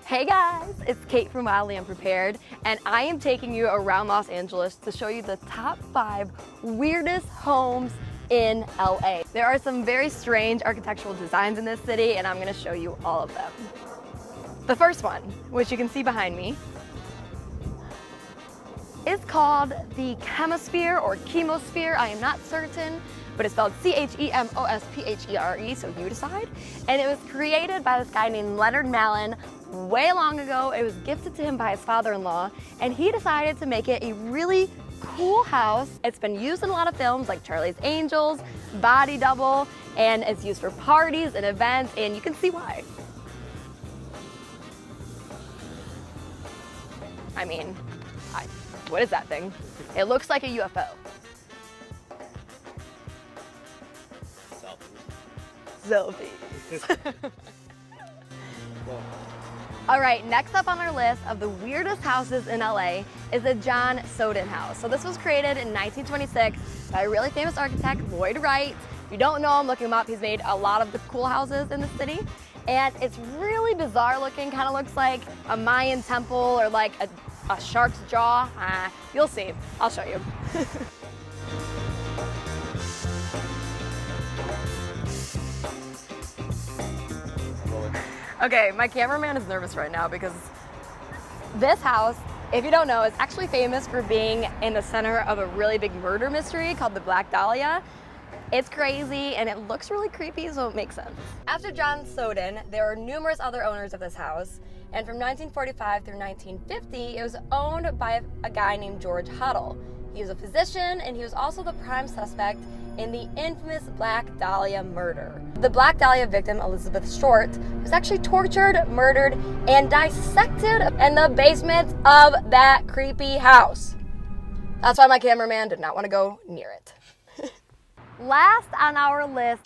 Hey guys, it's Kate from Wildly Unprepared, and I am taking you around Los Angeles to show you the top 5 weirdest homes in LA. There are some very strange architectural designs in this city, and I'm going to show you all of them. The first one, which you can see behind me, is called the Chemosphere or Chemosphere. I am not certain, but it's spelled C-H-E-M-O-S-P-H-E-R-E, so you decide. And it was created by this guy named Leonard Malin way long ago. It was gifted to him by his father-in-law, and he decided to make it a really cool house. It's been used in a lot of films like Charlie's Angels, Body Double, and it's used for parties and events, and you can see why. I mean, what is that thing? It looks like a UFO. Selfies. All right, next up on our list of the weirdest houses in LA is the John Soden House. So this was created in 1926 by a really famous architect, Lloyd Wright. If you don't know him, look him up. He's made a lot of the cool houses in the city. And it's really bizarre looking, kind of looks like a Mayan temple or like a shark's jaw. You'll see, I'll show you. Okay, my cameraman is nervous right now because this house, if you don't know, is actually famous for being in the center of a really big murder mystery called the Black Dahlia. It's crazy and it looks really creepy, so it makes sense. After John Soden, there were numerous other owners of this house, and from 1945 through 1950, it was owned by a guy named George Huddle. He was a physician, and he was also the prime suspect in the infamous Black Dahlia murder. The Black Dahlia victim, Elizabeth Short, was actually tortured, murdered, and dissected in the basement of that creepy house. That's why my cameraman did not want to go near it. Last on our list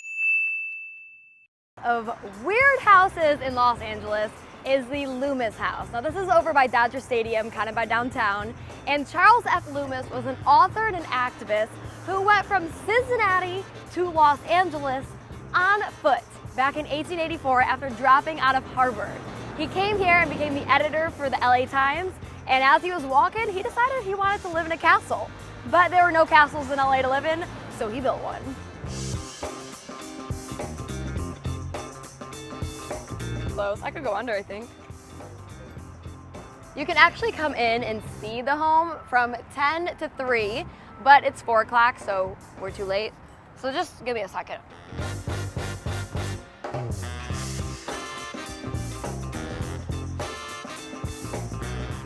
of weird houses in Los Angeles is the Loomis House. Now this is over by Dodger Stadium, kind of by downtown, and Charles F. Loomis was an author and an activist who went from Cincinnati to Los Angeles on foot back in 1884 after dropping out of Harvard. He came here and became the editor for the LA Times, and as he was walking, he decided he wanted to live in a castle. But there were no castles in LA to live in, so he built one. Close. I could go under, I think. You can actually come in and see the home from 10 to 3, but it's 4 o'clock, so we're too late. So just give me a second.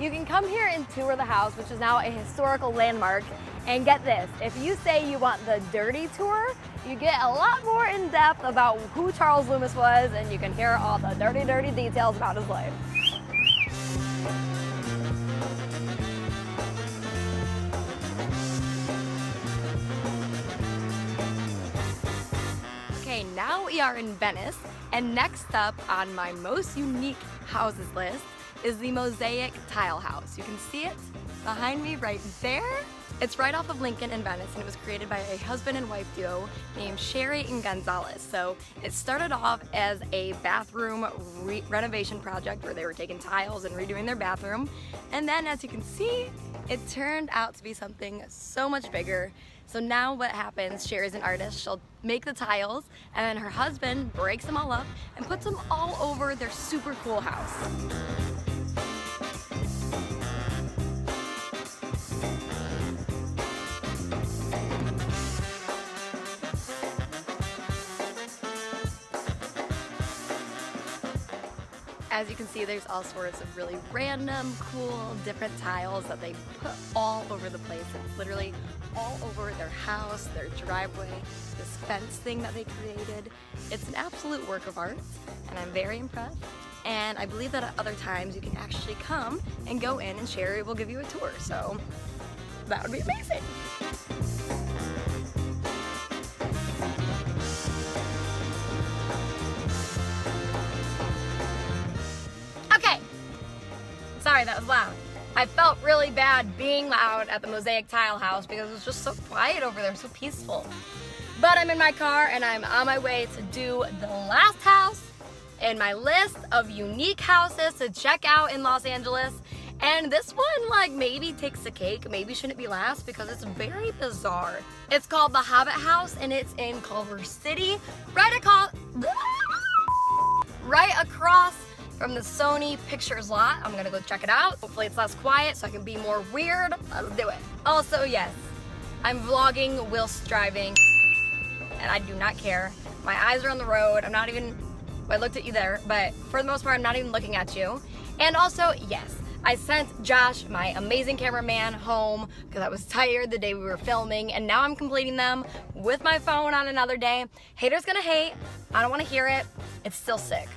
You can come here and tour the house, which is now a historical landmark. And get this, if you say you want the dirty tour, you get a lot more in depth about who Charles Loomis was, and you can hear all the dirty, dirty details about his life. Okay, now we are in Venice, and next up on my most unique houses list is the Mosaic tile house. You can see it behind me right there. It's right off of Lincoln in Venice, and it was created by a husband and wife duo named Sherry and Gonzalez. So it started off as a bathroom renovation project where they were taking tiles and redoing their bathroom. And then, as you can see, it turned out to be something so much bigger. So now what happens, Sherry's an artist, she'll make the tiles, and then her husband breaks them all up and puts them all over their super cool house. As you can see, there's all sorts of really random, cool, different tiles that they put all over the place. It's literally all over their house, their driveway, this fence thing that they created. It's an absolute work of art, and I'm very impressed. And I believe that at other times you can actually come and go in, and Sherry will give you a tour, so that would be amazing. Sorry, that was loud. I felt really bad being loud at the Mosaic Tile House because it was just so quiet over there, so peaceful. But I'm in my car and I'm on my way to do the last house in my list of unique houses to check out in Los Angeles. And this one, like, maybe takes the cake, maybe shouldn't be last because it's very bizarre. It's called the Hobbit House and it's in Culver City, right across from the Sony Pictures lot. I'm gonna go check it out. Hopefully it's less quiet so I can be more weird. Let's do it. Also, yes, I'm vlogging whilst driving and I do not care. My eyes are on the road. I'm not even, well, I looked at you there, but for the most part, I'm not even looking at you. And also, yes, I sent Josh, my amazing cameraman, home because I was tired the day we were filming, and now I'm completing them with my phone on another day. Haters gonna hate. I don't want to hear it. It's still sick.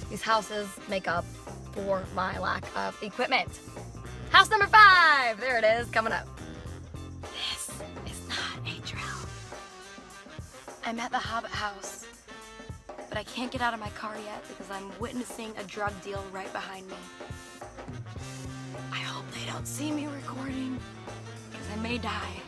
These houses make up for my lack of equipment. House number 5. There it is, coming up. This is not a drill. I'm at the Hobbit House, but I can't get out of my car yet because I'm witnessing a drug deal right behind me. I hope they don't see me recording because I may die.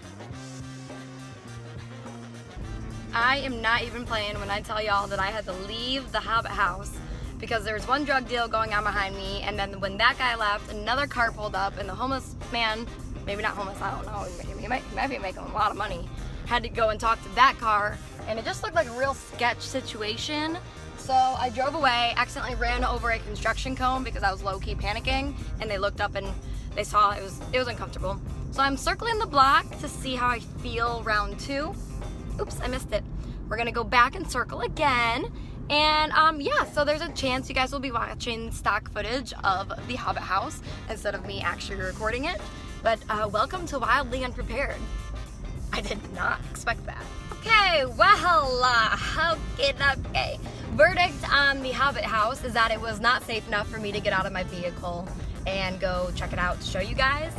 I am not even playing when I tell y'all that I had to leave the Hobbit House because there was one drug deal going on behind me, and then when that guy left, another car pulled up, and the homeless man, maybe not homeless, I don't know, he might be making a lot of money, had to go and talk to that car, and it just looked like a real sketch situation. So I drove away, accidentally ran over a construction cone because I was low-key panicking, and they looked up and they saw it was uncomfortable. So I'm circling the block to see how I feel round 2. Oops, I missed it. We're gonna go back and circle again. And yeah, so there's a chance you guys will be watching stock footage of the Hobbit House instead of me actually recording it. But welcome to Wildly Unprepared. I did not expect that. Okay, well, okay. Verdict on the Hobbit House is that it was not safe enough for me to get out of my vehicle and go check it out to show you guys.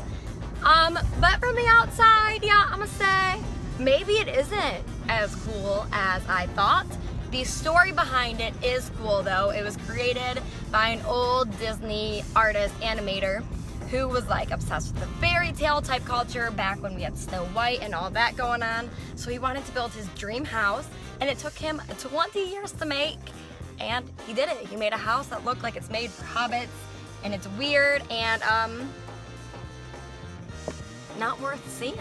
But from the outside, yeah, I'm gonna say maybe it isn't as cool as I thought. The story behind it is cool though. It was created by an old Disney artist, animator, who was like obsessed with the fairy tale type culture back when we had Snow White and all that going on. So he wanted to build his dream house, and it took him 20 years to make, and he did it. He made a house that looked like it's made for hobbits, and it's weird and not worth seeing.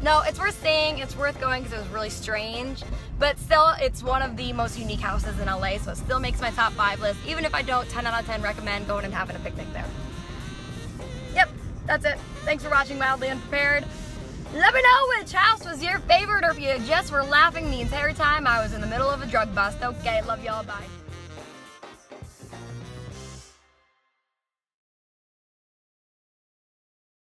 No, it's worth seeing, it's worth going because it was really strange, but still, it's one of the most unique houses in LA, so it still makes my top 5 list. Even if I don't 10 out of 10 recommend going and having a picnic there. Yep, that's it. Thanks for watching Wildly Unprepared. Let me know which house was your favorite, or if you just were laughing the entire time I was in the middle of a drug bust. Okay, love y'all, bye.